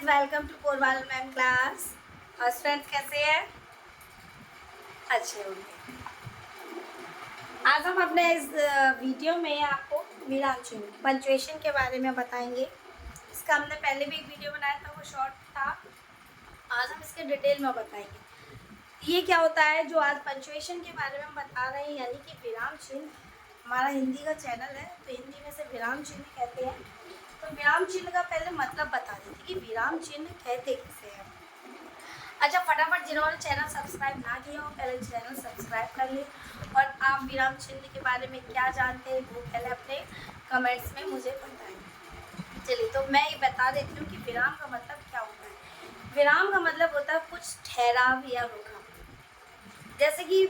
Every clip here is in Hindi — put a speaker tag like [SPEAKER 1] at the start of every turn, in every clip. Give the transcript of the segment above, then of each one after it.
[SPEAKER 1] And welcome to Porwal ma'am class. और स्टूडेंट्स कैसे हैं? अच्छे होंगे। आज हम अपने इस वीडियो में आपको विराम चिन्ह पंचुएशन के बारे में बताएंगे। इसका हमने पहले भी एक वीडियो बनाया था, वो शॉर्ट था। आज हम इसके डिटेल में बताएंगे ये क्या होता है। जो आज पंचुएशन के बारे में हम बता रहे हैं, यानी कि विराम चिन्ह, हमारा हिंदी का चैनल है तो हिंदी में से विराम चिन्ह कहते हैं। तो विराम चिन्ह का पहले मतलब बता देते कि विराम चिन्ह कहते किसे हैं। अच्छा, फटाफट जिन्होंने चैनल सब्सक्राइब ना किया हो पहले चैनल सब्सक्राइब कर ले, और आप विराम चिन्ह के बारे में क्या जानते हैं वो पहले अपने कमेंट्स में मुझे बताएं। चलिए, तो मैं ये बता देती हूँ कि विराम का मतलब क्या होता है। विराम का मतलब होता है कुछ ठहराव या रुका। जैसे कि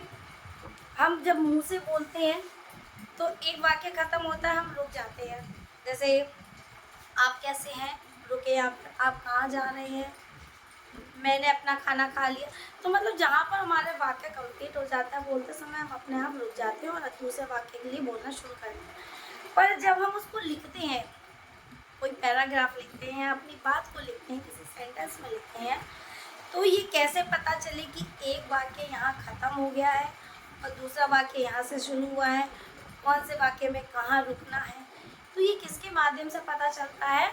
[SPEAKER 1] हम जब मुंह से बोलते हैं तो एक वाक्य ख़त्म होता है, हम रुक जाते हैं। जैसे आप कैसे हैं, रुके। आप कहाँ जा रहे हैं, मैंने अपना खाना खा लिया। तो मतलब जहाँ पर हमारे वाक्य कंप्लीट हो जाता है बोलते समय, हम अपने आप रुक जाते हैं और दूसरे वाक्य के लिए बोलना शुरू करते हैं। पर जब हम उसको लिखते हैं, कोई पैराग्राफ लिखते हैं, अपनी बात को लिखते हैं, किसी सेंटेंस में लिखते हैं, तो ये कैसे पता चले कि एक वाक्य यहाँ ख़त्म हो गया है और दूसरा वाक्य यहाँ से शुरू हुआ है, कौन से वाक्य में कहाँ रुकना है। तो ये किसके माध्यम से पता चलता है?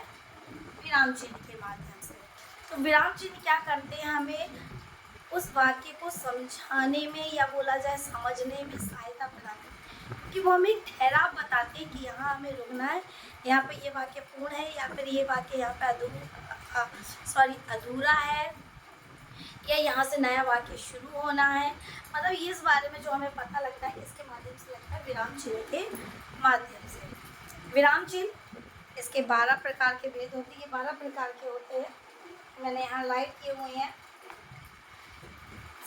[SPEAKER 1] विराम चिन्ह के माध्यम से। तो विराम चिन्ह क्या करते हैं, हमें उस वाक्य को समझाने में या बोला जाए समझने में सहायता बनाते हैं, कि वो हमें एक ठहराव बताते हैं कि यहाँ हमें रुकना है, यहाँ पे ये वाक्य पूर्ण है या फिर ये वाक्य यहाँ पे अधूरा है, या यहाँ से नया वाक्य शुरू होना है। मतलब ये इस बारे में जो हमें पता लगता है इसके माध्यम से लगता है, विराम चिन्ह के माध्यम से। विराम चिन्ह, इसके 12 प्रकार के भेद होते हैं। ये 12 प्रकार के होते हैं, मैंने यहाँ लाइट किए हुए हैं।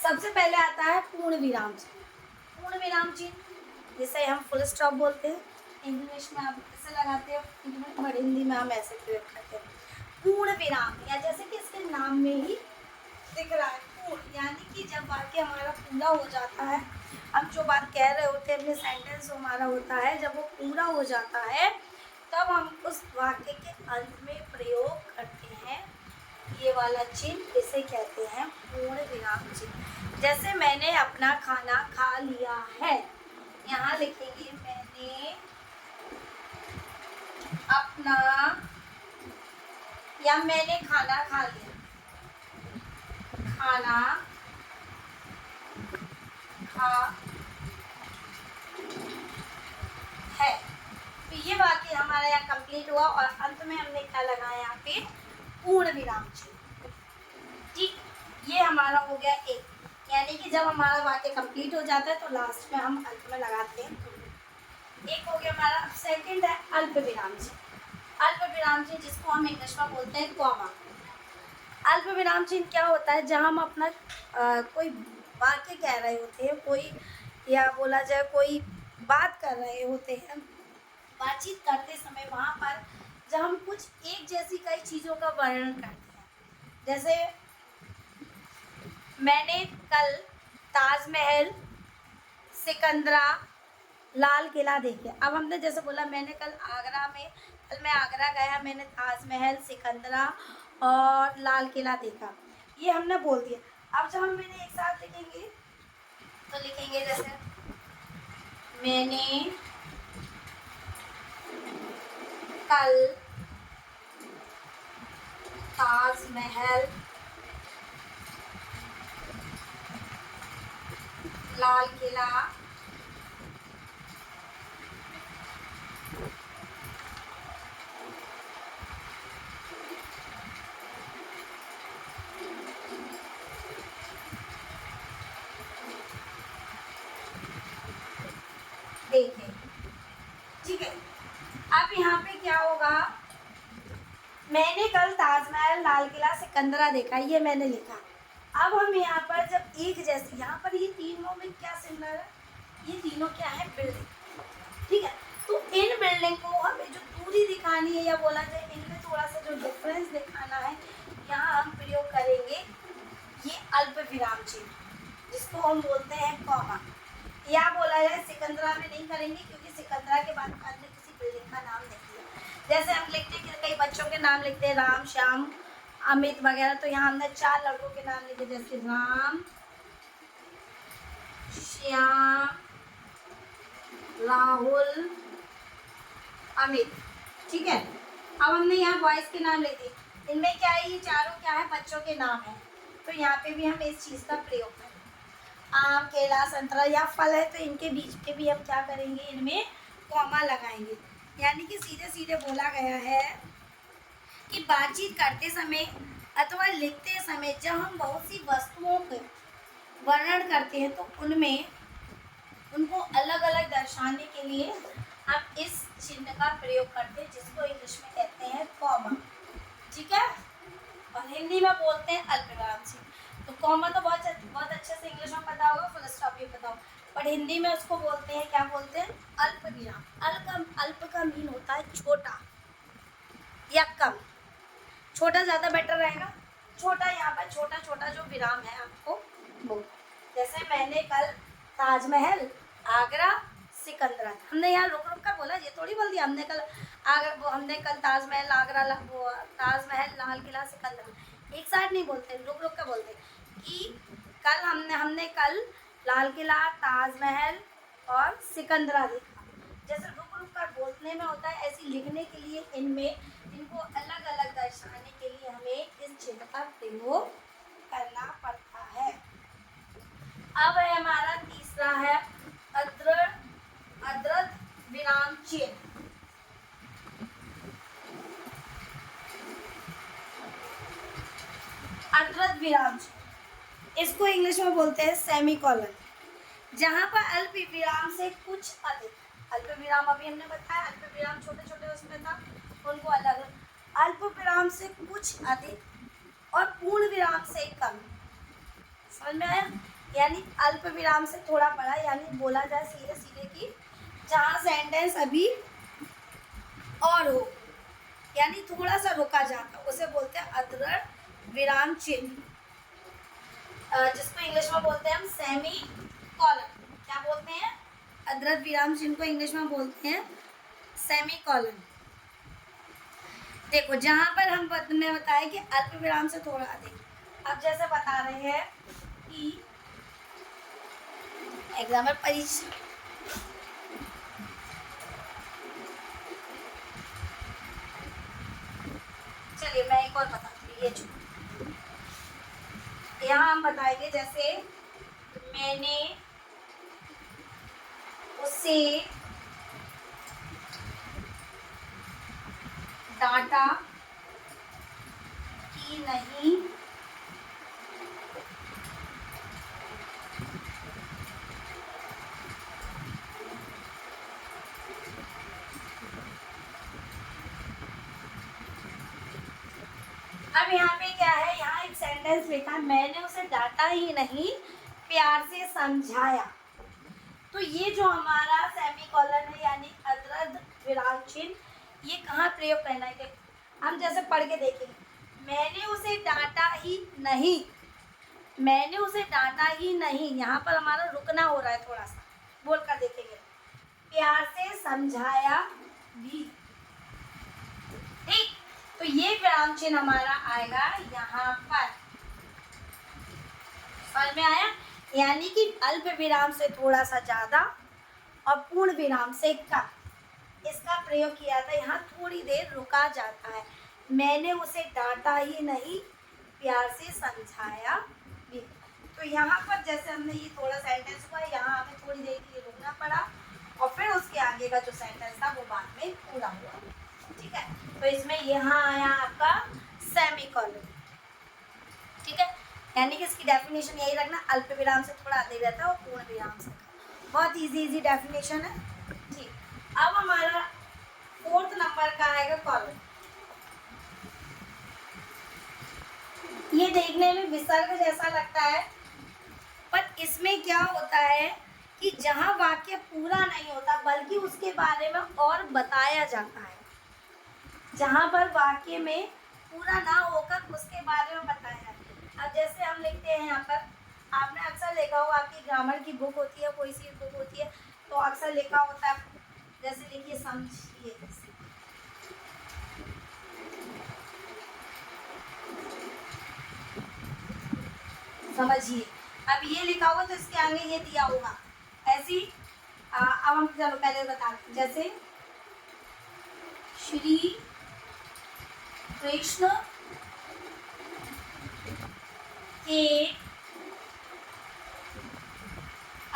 [SPEAKER 1] सबसे पहले आता है पूर्ण विराम चिन्ह। पूर्ण विराम चिन्ह जिसे हम फुल स्टॉप बोलते हैं। इंग्लिश में आप ऐसे लगाते हो, और हिंदी में हम ऐसे प्रयोग करते हैं पूर्ण विराम, या जैसे कि इसके नाम में ही दिख रहा है पूर्ण, यानी कि जब वाक्य हमारा पूरा हो जाता है, हम जो बात कह रहे होते हैं, अपने सेंटेंस जो हमारा होता है, जब वो पूरा हो जाता है तब हम उस वाक्य के अंत में प्रयोग करते हैं ये वाला चिन्ह। इसे कहते हैं पूर्ण विराम चिन्ह। जैसे मैंने अपना खाना खा लिया है, यहाँ लिखेंगे मैंने अपना, या मैंने खाना खा लिया, खाना खा है। तो ये वाक्य हमारा यहाँ कंप्लीट हुआ और अंत में हमने क्या लगाया, यहाँ पे पूर्ण विराम चिन्ह। ठीक, ये हमारा हो गया एक, यानी कि जब हमारा वाक्य कंप्लीट हो जाता है तो लास्ट में हम अंत में लगाते हैं पूर्ण। एक हो गया हमारा। सेकंड है अल्प विराम चिन्ह। अल्प विराम चिन्ह जिसको हम इंग्लिश में बोलते हैं कॉमा। अल्प विराम चिन्ह क्या होता है, जहाँ हम अपना कोई वाक्य कह रहे होते हैं, कोई या बोला जाए कोई बात कर रहे होते हैं, बातचीत करते समय वहाँ पर जब हम कुछ एक जैसी कई चीज़ों का वर्णन करते हैं। जैसे मैंने कल ताजमहल, सिकंदरा, लाल किला देखे। अब हमने जैसे बोला मैंने कल मैं आगरा गया, मैंने ताजमहल, सिकंदरा और लाल किला देखा, ये हमने बोल दिया। अब जब हम मैंने एक साथ लिखेंगे तो लिखेंगे जैसे मैंने कल ताजमहल, लाल किला, देखे। ठीक है, अब यहाँ पे क्या होगा, मैंने कल ताजमहल, लाल किला, सिकंदरा देखा, ये मैंने लिखा। अब हम यहाँ पर जब एक जैसे, यहाँ पर ये तीनों में क्या सिमिलर है, ये तीनों क्या है, बिल्डिंग। ठीक है, तो इन बिल्डिंग को हमें जो दूरी दिखानी है या बोला जाए इनमें थोड़ा सा जो डिफरेंस दिखाना है, यहाँ हम प्रयोग करेंगे ये अल्प विराम चिन्ह जिसको हम बोलते हैं कॉमा। या बोला जाए सिकंदरा में नहीं करेंगे क्योंकि सिकंदरा के बाद किसी बिल्डिंग का नाम नहीं है। जैसे हम लिखते हैं, कई बच्चों के नाम लिखते हैं राम, श्याम, अमित वगैरह। तो यहाँ हमने 4 लड़कों के नाम लिखे, जैसे राम, श्याम, राहुल, अमित। ठीक है, अब हमने यहाँ बॉयज के नाम लिखे। इनमें क्या है, ये चारों क्या है, बच्चों के नाम है। तो यहाँ पे भी हम इस चीज़ का प्रयोग करें। आम, केला, संतरा या फल है तो इनके बीच में भी हम क्या करेंगे, इनमें कॉमा लगाएंगे। यानी कि सीधे सीधे बोला गया है कि बातचीत करते समय अथवा लिखते समय जब हम बहुत सी वस्तुओं के वर्णन करते हैं तो उनमें उनको अलग अलग दर्शाने के लिए हम इस चिन्ह का प्रयोग करते हैं, जिसको इंग्लिश में कहते हैं कॉमा। ठीक है, और हिंदी में बोलते हैं अल्पविराम चिन्ह। तो कॉमा तो बहुत अच्छे से इंग्लिश में पता होगा, फुल स्टॉप भी पता होगा, पर हिंदी में उसको बोलते हैं, क्या बोलते हैं, अल्पविराम। अल्प का मीन होता है छोटा या कम। छोटा ज़्यादा बेटर रहेगा, छोटा। यहाँ पर छोटा छोटा जो विराम है आपको वो, जैसे मैंने कल ताजमहल, आगरा, सिकंदरा, हमने यहाँ रुक रुक कर बोला, ये थोड़ी बोल दिया हमने कल हमने कल ताजमहल, आगरा, ताजमहल, लाल किला, सिकंदरा, एक साथ नहीं बोलते, रुक रुक कर बोलते कि कल हमने कल लाल किला, ताजमहल और सिकंदरा देखा। जैसे रुक रुक कर बोलने में होता है, ऐसे लिखने के लिए इनको अलग अलग दर्शाने के लिए हमें इस चिन्ह का प्रयोग करना पड़ता है। अब है हमारा तीसरा है अद्रत विराम चिन्ह। अद्रत विराम चिन्ह, इसको इंग्लिश में बोलते हैं सेमीकोलन। जहाँ पर अल्प विराम से कुछ अधिक, अल्प विराम अभी हमने बताया, अल्प विराम छोटे छोटे उसमें था, उनको अलग। अल्प विराम से कुछ अधिक और पूर्ण विराम से कम, समझ में आया? यानी अल्प विराम से थोड़ा बड़ा, यानी बोला जाए सीधे सीधे कि जहाँ सेंटेंस अभी और हो, यानी थोड़ा सा रुका जाता, उसे बोलते हैं अद्रत विराम चिन्ह, जिसको इंग्लिश में बोलते हैं हम सेमी कॉलन। क्या बोलते हैं? अद्रत विराम चिन्ह को इंग्लिश में बोलते हैं सेमी कॉलन। देखो, जहाँ पर हमने बताया कि अल्प विराम से थोड़ा अधिक। अब जैसे बता रहे हैं कि एग्जाम्पल परीक्षा, चलिए मैं एक और बताती हूँ, ये यहाँ हम बताएंगे, जैसे मैंने उसे डांटा कि नहीं अब यहाँ पे क्या है, यहाँ एक सेंटेंस लिखा है, मैंने उसे डांटा ही नहीं, प्यार से समझाया। तो ये जो हमारा सेमीकोलन है, यानी अद्रत विराम चिन्ह, ये कहाँ प्रयोग करना है? हम जैसे पढ़ के देखेंगे, मैंने उसे डांटा ही नहीं, मैंने उसे डांटा ही नहीं, यहाँ पर हमारा रुकना हो रहा है थोड़ा सा, बोल कर देखेंगे, प्यार से समझाया भी। ठीक, तो ये विराम चिन्ह हमारा आएगा यहाँ पर, समझ में आया? यानी कि अल्प विराम से थोड़ा सा ज़्यादा और पूर्ण विराम से कम, इसका प्रयोग किया था। यहाँ थोड़ी देर रुका जाता है, मैंने उसे डांटा ही नहीं, प्यार से समझाया भी। तो यहाँ पर जैसे हमने ये थोड़ा सेंटेंस हुआ, यहाँ हमें थोड़ी देर के लिए रुकना पड़ा और फिर उसके आगे का जो सेंटेंस था वो बाद में पूरा हुआ। ठीक है, तो इसमें यहाँ आया आपका सेमीकोलन। ठीक है, यानी कि इसकी डेफिनेशन यही रखना, अल्प विराम से थोड़ा अधिक रहता है और पूर्ण विराम से। बहुत इजी डेफिनेशन है। ठीक, अब हमारा 4th नंबर का आएगा कॉलन। ये देखने में विसर्ग जैसा लगता है, पर इसमें क्या होता है कि जहाँ वाक्य पूरा नहीं होता बल्कि उसके बारे में और बताया जाता है, जहाँ पर वाक्य में पूरा ना होकर उसके बारे में बताया जाता है। अब जैसे हम लिखते हैं यहाँ पर, आपने अक्सर लिखा होगा, आपकी ग्रामर की बुक होती है, कोई सी बुक होती है, तो अक्सर लिखा होता है, जैसे लिखिए समझिए, समझिए। अब ये लिखा हुआ तो इसके आगे ये दिया होगा ऐसी। अब हम चलो पहले बताते हैं, जैसे श्री कृष्ण के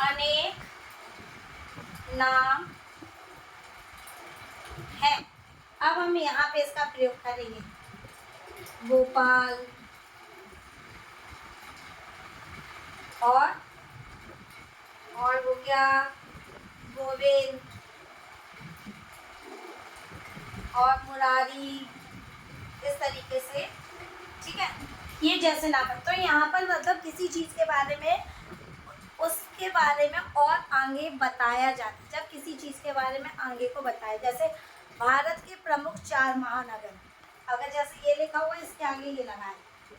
[SPEAKER 1] अनेक नाम है। अब हम यहाँ पे इसका प्रयोग करेंगे, गोपाल और हो गया गोविंद और मुरारी, इस तरीके से, ठीक है। ये जैसे नाम है, तो यहाँ पर मतलब किसी चीज़ के बारे में, उसके बारे में और आगे बताया जाता है। जब किसी चीज़ के बारे में आगे को बताया, जैसे भारत के प्रमुख 4 महानगर, अगर जैसे ये लिखा हुआ है इसके आगे ये लगा है,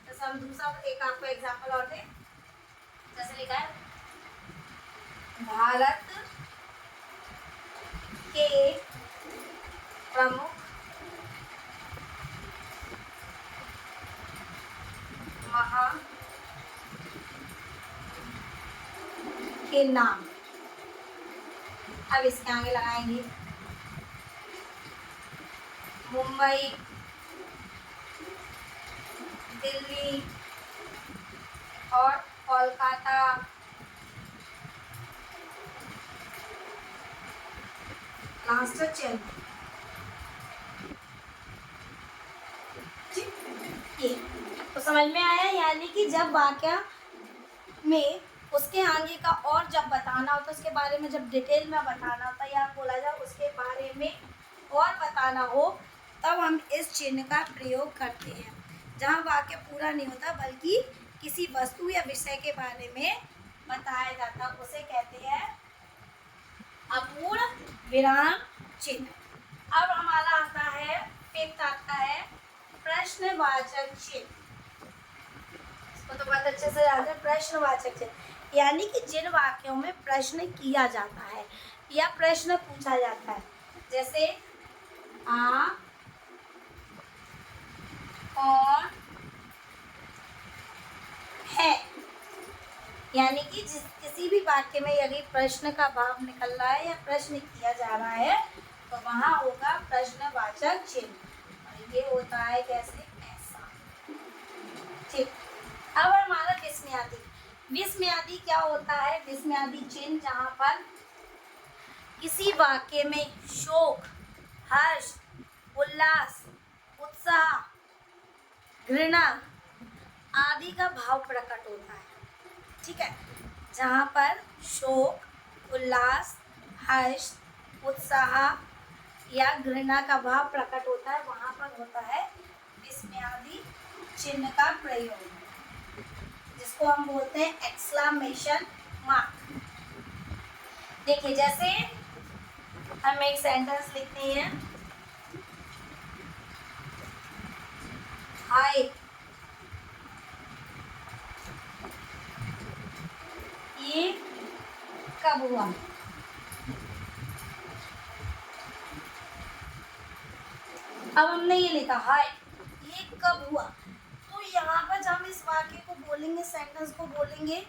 [SPEAKER 1] जैसे हम दूसरा एक आपको एग्जांपल और दें, जैसे लिखा है भारत के प्रमुख महानगर के नाम। अब इसके आगे लगाएंगे मुंबई, दिल्ली और कोलकाता, लास्ट चेन्नई। ये तो समझ में आया, यानी कि जब वाक्य में उसके आगे का और जब बताना होता है, उसके बारे में जब डिटेल में बताना होता है या बोला जाए उसके बारे में और बताना हो, तब हम इस चिन्ह का प्रयोग करते हैं। जहाँ वाक्य पूरा नहीं होता बल्कि किसी वस्तु या विषय के बारे में बताया जाता, उसे कहते हैं अपूर्ण विराम चिन्ह। अब हमारा आता है, फिफ्थ आता है प्रश्नवाचक चिन्ह। इसको तो बहुत अच्छे से याद है, प्रश्नवाचक चिन्ह यानी कि जिन वाक्यों में प्रश्न किया जाता है या प्रश्न पूछा जाता है, जैसे आप कौन है, यानी कि किसी भी वाक्य में यदि प्रश्न का भाव निकल रहा है या प्रश्न किया जा रहा है तो वहां होगा प्रश्नवाचक चिन्ह। और ये होता है कैसे, ऐसा, ठीक। अब हमारा विस्मयादि। विस्मयादि क्या होता है, विस्मयादि चिन्ह जहां पर किसी वाक्य में शोक, हर्ष, उल्लास, उत्साह, घृणा आदि का भाव प्रकट होता है, ठीक है। जहाँ पर शोक, उल्लास, हर्ष, उत्साह या घृणा का भाव प्रकट होता है, वहाँ पर होता है विस्मयादि चिन्ह का प्रयोग, जिसको हम बोलते हैं एक्सक्लेमेशन मार्क। देखिए, जैसे हम एक सेंटेंस लिखते हैं, हाय, ये कब हुआ, अब हमने ये लिखा हाय, ये कब हुआ, तो यहाँ पर जब हम इस वाक्य को बोलेंगे, सेंटेंस को बोलेंगे,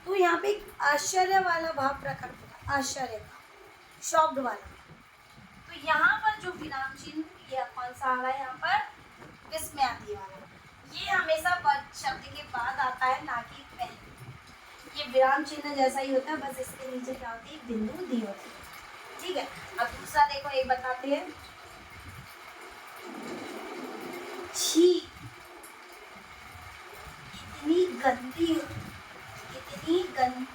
[SPEAKER 1] तो यहाँ पे एक आश्चर्य वाला भाव प्रकट होगा, आश्चर्य का, शॉक्ड वाला। तो यहाँ पर जो विराम चिन्ह, ये कौन सा आ रहा है, यहाँ पर विस्मयादि वाला, ये हमेशा वर्ग शब्द के बाद आता है, ना कि पहले। ये विराम चिन्ह जैसा ही होता है, बस इसके नीचे क्या होती है, बिंदु दी होती है, ठीक है। अब दूसरा देखो, एक बताते हैं, छी, कितनी गंदी, कितनी गंदी,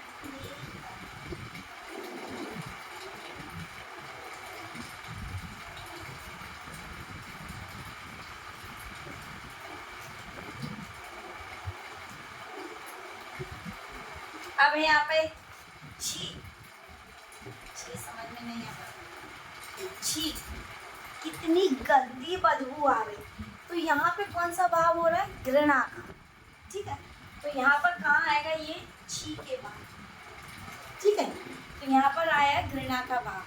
[SPEAKER 1] अब यहाँ पे छी, छी समझ में नहीं आता, छी, कितनी गंदी बदबू आ रही, तो यहाँ पे कौन सा भाव हो रहा है, घृणा का, ठीक है। तो यहाँ पर कहाँ आएगा, ये छी के बाद, ठीक है। तो यहाँ पर आया घृणा का भाव,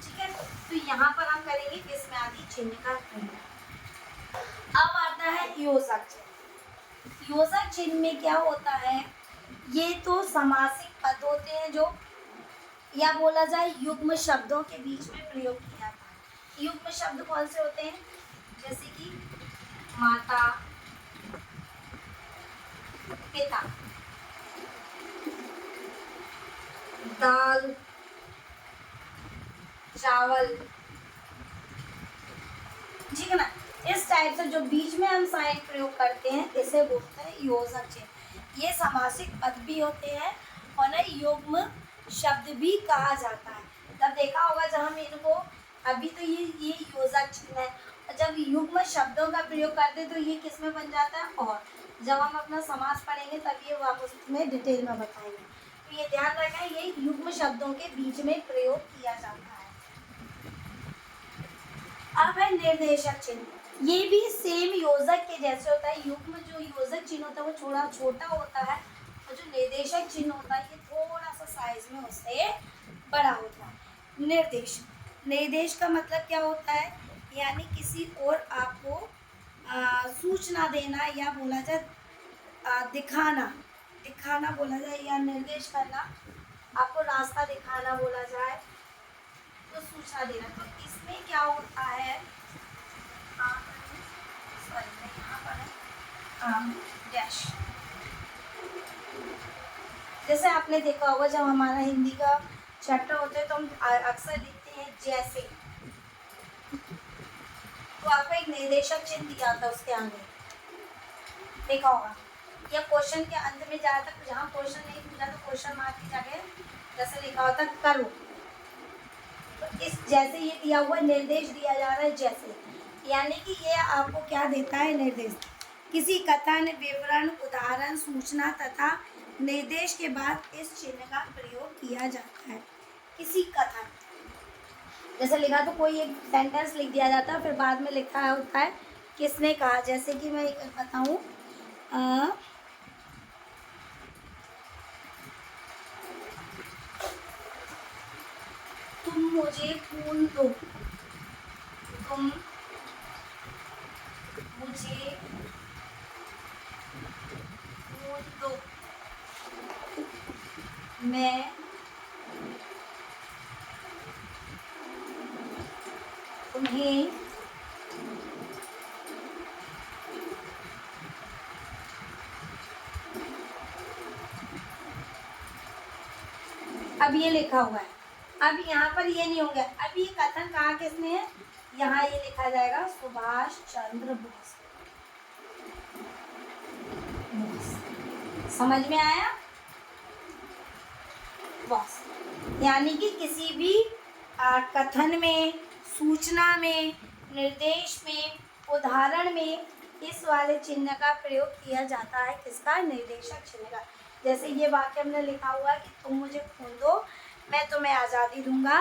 [SPEAKER 1] ठीक है। तो यहाँ पर हम करेंगे विस्मयादि चिन्ह का प्रयोग। अब आता है योजक चिन्ह। योजक चिन्ह में क्या होता है, ये तो समासिक पद होते हैं जो, या बोला जाए युग्म शब्दों के बीच में प्रयोग किया जाता है। युग्म शब्द कौन से होते हैं? जैसे कि माता, पिता, दाल, चावल, ठीक है ना। इस टाइप से जो बीच में हम साइन प्रयोग करते हैं इसे बोलते हैं योजक चिन्ह। ये समासिक पद भी होते हैं और ना युग्म शब्द भी कहा जाता है। तब देखा होगा जब हम इनको, अभी तो ये योजक चिन्ह है, और जब युग्म शब्दों का प्रयोग करते हैं तो ये किस में बन जाता है? और जब हम अपना समास पढ़ेंगे तब ये वापस में डिटेल में बताएंगे। तो ये ध्यान रखें, ये युग्म शब्दों के बीच में प्रयोग किया जाता है। अब है निर्देशक चिन्ह। ये भी सेम योजक के जैसे होता है। युग्म जो योजक चिन्ह होता है वो थोड़ा छोटा होता है, और जो निर्देशक चिन्ह होता है ये थोड़ा सा साइज में उससे बड़ा होता है। निर्देश, निर्देश का मतलब क्या होता है? यानी किसी और आपको सूचना देना, या बोला जाए दिखाना, दिखाना बोला जाए, या निर्देश करना, आपको रास्ता दिखाना बोला जाए, तो सूचना देना। तो इसमें क्या होता है? सॉरी, यहाँ पर है डैश। जैसे आपने देखा होगा जब हमारा हिंदी का चैप्टर होता है तो हम अक्सर लिखते हैं जैसे, तो आपको एक निर्देशक चिन्ह दिया था उसके आगे, देखा होगा। या क्वेश्चन के अंत में जहाँ तक, जहाँ क्वेश्चन नहीं पूछा तो क्वेश्चन मार्क की जगह जैसे लिखा होता करो, तो इस जैसे ये दिया हुआ निर्देश दिया जा रहा है जैसे, यानी कि ये आपको क्या देता है? निर्देश। किसी कथन, विवरण, उदाहरण, सूचना तथा निर्देश के बाद इस चिन्ह का प्रयोग किया जाता है। किसी कथन, जैसे लिखा तो कोई एक सेंटेंस लिख दिया जाता है, फिर बाद में लिखा होता है किसने कहा। जैसे कि मैं बताऊं, तुम मुझे फूल दो, तुम मुझे फूल दो, मैं तुम्हें अब ये लिखा हुआ है। अब यहाँ पर ये नहीं होगा। अब ये कथन कहा किसने है? यहाँ ये लिखा जाएगा सुभाष चंद्र बोस। समझ में आया? बस, यानी कि किसी भी कथन में, सूचना में, निर्देश में, उदाहरण में इस वाले चिन्ह का प्रयोग किया जाता है। किसका? निर्देशक चिन्ह का। जैसे ये वाक्य हमने लिखा हुआ है कि तुम मुझे खून दो, मैं तुम्हें आज़ादी दूंगा।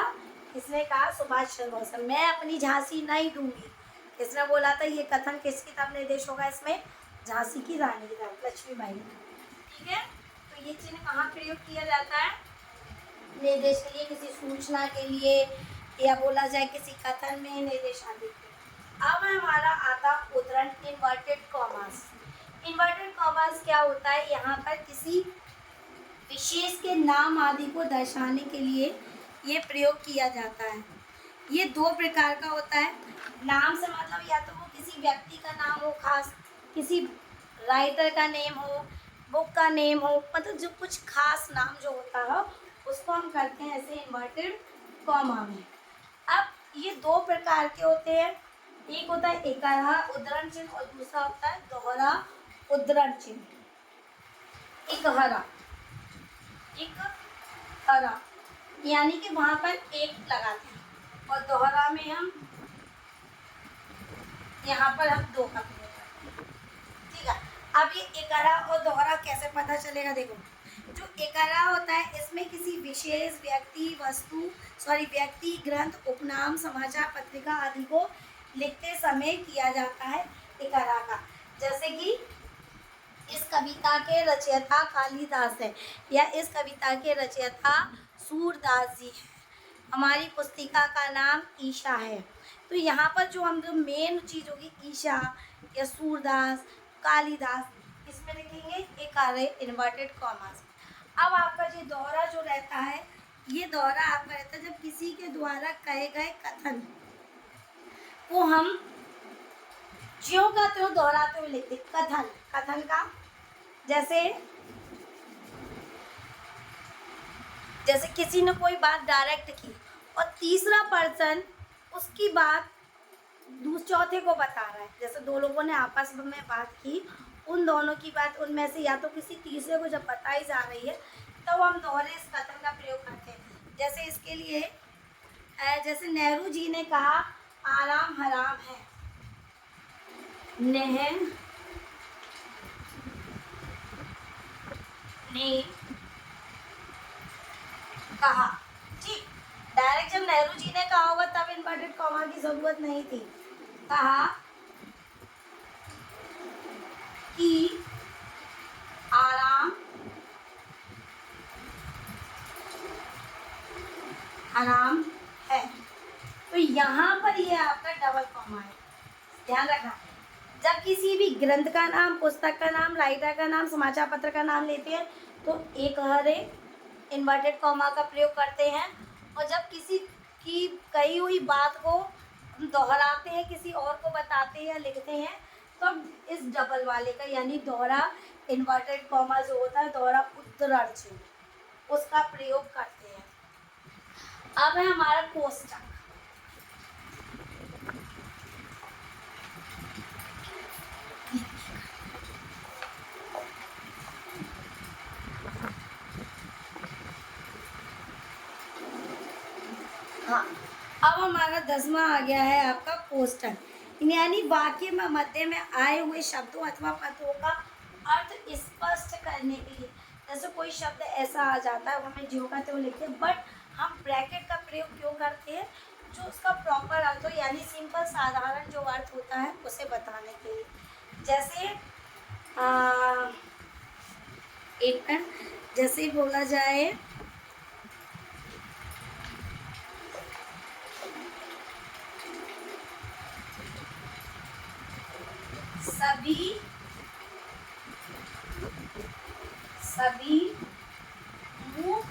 [SPEAKER 1] किसने कहा? सुभाष चंद्र बोस। मैं अपनी झांसी नहीं दूंगी, किसने बोला था? ये कथन किसकी तरफ निर्देश होगा? इसमें झांसी की रानी की तरफ, लक्ष्मीबाई की तरफ। ठीक है, तो ये चिन्ह कहाँ प्रयोग किया जाता है? निर्देश के लिए, किसी सूचना के लिए, या बोला जाए किसी कथन में, निर्देश आदि के। अब हमारा आता उदाहरण इन्वर्टेड कॉमास। इन्वर्टेड कॉमास क्या होता है? यहाँ पर किसी विशेष के नाम आदि को दर्शाने के लिए ये प्रयोग किया जाता है। ये दो प्रकार का होता है। नाम से मतलब या तो वो किसी व्यक्ति का नाम हो, खास किसी राइटर का नेम हो, बुक का नेम हो, मतलब जो कुछ खास नाम जो होता है उसको हम करते हैं ऐसे इन्वर्टेड कॉमा में। अब ये दो प्रकार के होते हैं। एक होता है एकहरा उद्धरण चिन्ह और दूसरा होता है दोहरा उद्धरण चिन्ह। एकहरा, एकहरा यानी कि वहां पर एक लगाते हैं, और दोहरा में हम यहाँ पर हम दो का प्रयोग करते हैं। ठीक है, अब ये एकहरा और दोहरा कैसे पता चलेगा? देखो, जो एकहरा होता है इसमें किसी विशेष व्यक्ति, व्यक्ति, ग्रंथ, उपनाम, समाचार पत्रिका आदि को लिखते समय किया जाता है एकहरा का। जैसे कि इस कविता के रचयिता कालिदास है, या इस कविता के रचयिता सूरदास जी है, हमारी पुस्तिका का नाम ईशा है। तो यहाँ पर जो हम जो मेन चीज़ होगी ईशा या सूरदास, कालिदास, इसमें लिखेंगे एक आ रहे इन्वर्टेड कॉमास। अब आपका ये दोहरा जो रहता है, ये दोहरा आपका रहता है जब किसी के द्वारा कहे गए कथन को हम ज्यों का त्यों दोहराते हुए लिखते। कथन, कथन का जैसे किसी ने कोई बात डायरेक्ट की और तीसरा पर्सन उसकी बात चौथे को बता रहा है, जैसे दो लोगों ने आपस में बात की, उन दोनों की बात उनमें से या तो किसी तीसरे को जब बताई जा रही है तो हम दोहरे इस कथन का प्रयोग करते हैं। जैसे इसके लिए जैसे नेहरू जी ने कहा आराम हराम है। नेहरू ने कहा, ठीक, डायरेक्ट जब नेहरू जी ने कहा होगा तब इन्वर्टेड कॉमा की जरूरत नहीं थी। कहा कि आराम हराम है, तो यहाँ पर ये आपका डबल कॉमा है, ध्यान रखना। जब किसी भी ग्रंथ का नाम, पुस्तक का नाम, राइटर का नाम, समाचार पत्र का नाम लेते हैं तो एक हरे इन्वर्टेड कॉमा का प्रयोग करते हैं, और जब किसी की कही हुई बात को दोहराते हैं, किसी और को बताते हैं, लिखते हैं, तो इस डबल वाले का यानी दोहरा इन्वर्टेड कॉमा जो होता है, दोहरा उत्तरण चिन्ह, उसका प्रयोग करते हैं। अब है हमारा कोष्टक। हाँ, अब हमारा 10वां आ गया है आपका कोष्टक, यानी वाक्य में मध्य में आए हुए शब्दों अथवा पदों का अर्थ स्पष्ट करने के लिए। जैसे कोई शब्द ऐसा आ जाता है, वो हमें ज्यों का त्यों लिखते हैं, बट हम ब्रैकेट का प्रयोग क्यों करते हैं, जो उसका प्रॉपर अर्थ हो, यानी सिंपल साधारण जो अर्थ होता है उसे बताने के लिए। जैसे एक मिनट, जैसे बोला जाए सभी मूक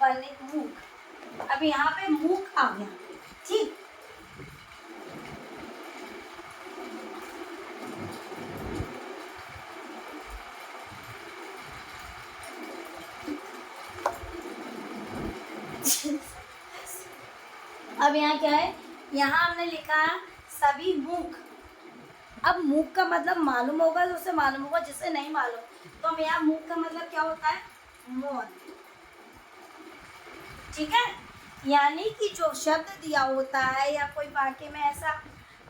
[SPEAKER 1] बने, मूक, अब यहाँ पे मूक आ गया, ठीक। अब यहाँ क्या है, यहाँ हमने लिखा है सभी मूक। अब मूक का मतलब मालूम होगा तो उसे मालूम होगा, जिसे नहीं मालूम तो हम यहाँ मूक का मतलब क्या होता है, मौन, ठीक है। यानी कि जो शब्द दिया होता है या कोई वाक्य में ऐसा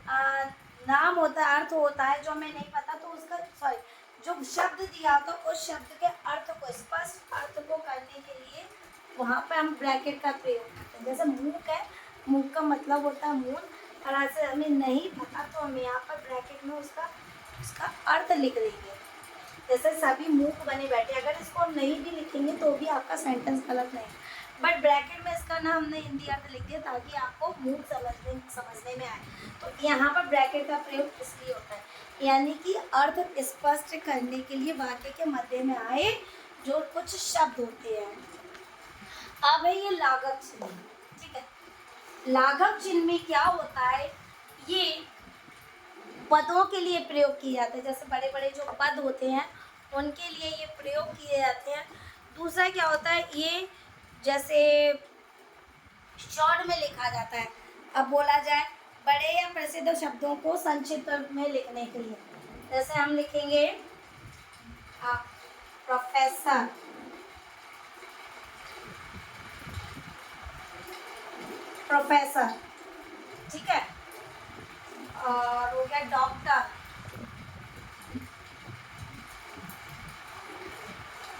[SPEAKER 1] नाम होता है, अर्थ होता है जो हमें नहीं पता, तो उसका जो शब्द दिया तो उस शब्द के अर्थ को, स्पष्ट अर्थ को करने के लिए वहाँ पे हम ब्रैकेट का प्रयोग करते हैं। जैसे मूक है, मूक का मतलब होता है मौन, और ऐसे हमें नहीं पता तो हम यहाँ पर ब्रैकेट में उसका अर्थ लिख देंगे। जैसे सभी मूक बने बैठे, अगर इसको हम नहीं भी लिखेंगे तो भी आपका सेंटेंस गलत नहीं, बट ब्रैकेट में इसका ना हमने हिंदी अर्थ लिख दिया ताकि आपको मूक समझने में आए। तो यहाँ पर ब्रैकेट का प्रयोग इसलिए होता है, यानी कि अर्थ स्पष्ट करने के लिए वाक्य के मध्य में आए जो कुछ शब्द होते हैं। अब है ये लाघव चिन्ह, ठीक है। लाघव चिन्ह में क्या होता है, ये पदों के लिए प्रयोग किए जाते हैं, जैसे बड़े बड़े जो पद होते हैं उनके लिए ये प्रयोग किए जाते हैं। दूसरा क्या होता है, ये जैसे शॉर्ट में लिखा जाता है। अब बोला जाए बड़े या प्रसिद्ध शब्दों को संक्षिप्त में लिखने के लिए, जैसे हम लिखेंगे प्रोफेसर, प्रोफेसर, ठीक है, और हो गया डॉक्टर,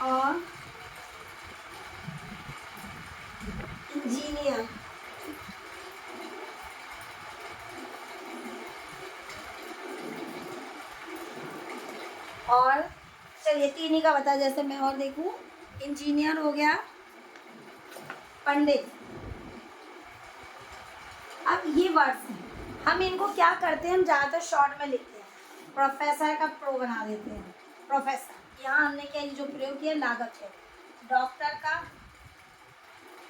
[SPEAKER 1] और इंजीनियर, और चलिए तीन ही का बता, जैसे मैं और देखूं, इंजीनियर हो गया, पंडित। अब ये वर्ड्स हैं, हम इनको क्या करते हैं, हम ज़्यादातर शॉर्ट में लिखते हैं। प्रोफेसर का प्रो बना देते हैं, प्रोफेसर। यहाँ हमने क्या जो प्रयोग किया लागत है। डॉक्टर का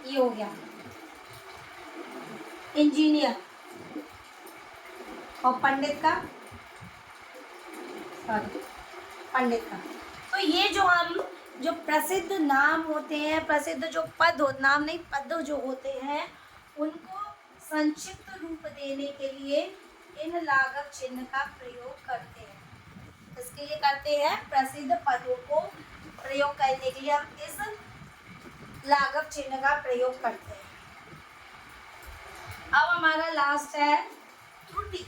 [SPEAKER 1] ये हो गया इंजीनियर, और पंडित का सॉरी पंडित का। तो ये जो हम जो प्रसिद्ध नाम होते हैं, प्रसिद्ध जो पद हो, नाम नहीं पद जो होते हैं, उनको संक्षिप्त रूप देने के लिए इन लागत चिन्ह का प्रयोग करते हैं। इसके लिए करते हैं, प्रसिद्ध पदों को प्रयोग करने के लिए हम इस लागत चिन्ह का प्रयोग करते हैं। अब हमारा लास्ट है त्रुटि।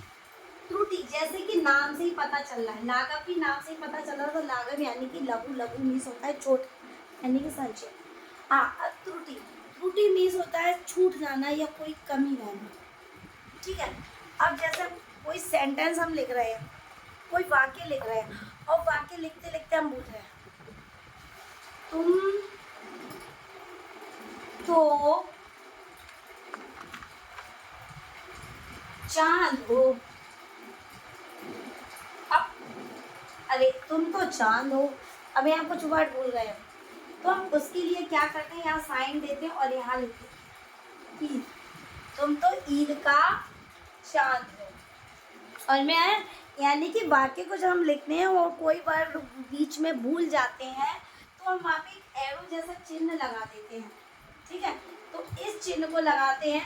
[SPEAKER 1] त्रुटि जैसे कि नाम से ही पता चल रहा है, लाघव भी नाम से ही पता चल रहा है, तो लाघव यानी कि लघु, लघु मीन्स होता है छोटा यानी कि संचय। हाँ, त्रुटि, त्रुटि मीन्स होता है छूट जाना या कोई कमी रहना। ठीक है। अब जैसे कोई सेंटेंस हम लिख रहे हैं, कोई वाक्य लिख रहे हैं, और वाक्य लिखते लिखते हम बोल रहे हैं तुम तो चांद हो। अब अरे तुम तो चांद हो, अब यहाँ कुछ वर्ड बोल रहे हैं, तो हम उसके लिए क्या करते हैं, यहाँ साइन देते हैं और यहाँ लिखते हैं ईद। तुम तो ईद का चांद हो। और मैं यानी कि वाक्य को जब हम लिखते हैं और कोई वर्ड बीच में भूल जाते हैं, तो हम वहाँ पे एक एरो जैसा चिन्ह लगा देते हैं। ठीक है। तो इस चिन्ह को लगाते हैं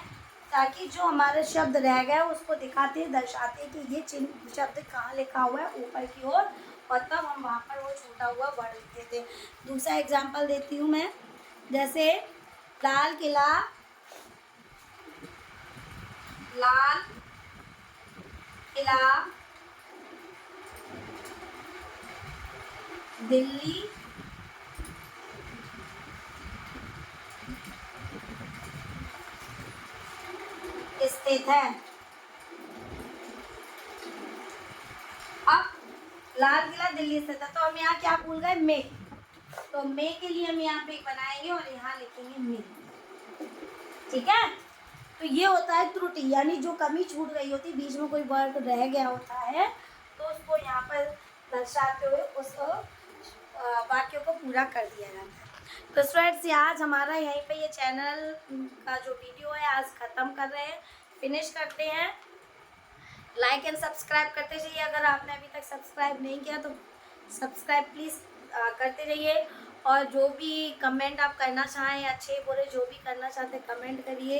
[SPEAKER 1] ताकि जो हमारे शब्द रह गए उसको दिखाते हैं, दर्शाते हैं कि ये चिन्ह शब्द कहाँ लिखा हुआ है, ऊपर की ओर, और तब हम वहाँ पर वो छूटा हुआ वर्ड लिख देते हैं। दूसरा एग्जाम्पल देती हूँ मैं, जैसे लाल किला, लाल किला दिल्ली स्थित है। अब लाल किला दिल्ली स्थित है, तो हम यहाँ क्या भूल गए, मे। तो मे के लिए हम यहाँ पे बनाएंगे और यहाँ लिखेंगे मे। ठीक है। तो ये होता है त्रुटि, यानी जो कमी छूट गई होती है, बीच में कोई वर्ड रह गया होता है, तो उसको यहाँ पर दर्शाते हुए उस वाक्य को पूरा कर दिया जाता है। तो स्टूडेंट्स, आज हमारा यहीं पे ये चैनल का जो वीडियो है आज ख़त्म कर रहे हैं, फिनिश करते हैं। लाइक एंड सब्सक्राइब करते जाइए, अगर आपने अभी तक सब्सक्राइब नहीं किया तो सब्सक्राइब प्लीज़ करते रहिए। और जो भी कमेंट आप करना चाहें, अच्छे बुरे जो भी करना चाहते कमेंट करिए।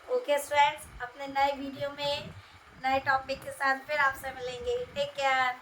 [SPEAKER 1] ओके स्टूडेंट्स, अपने नए वीडियो में नए टॉपिक के साथ फिर आपसे मिलेंगे। Take care.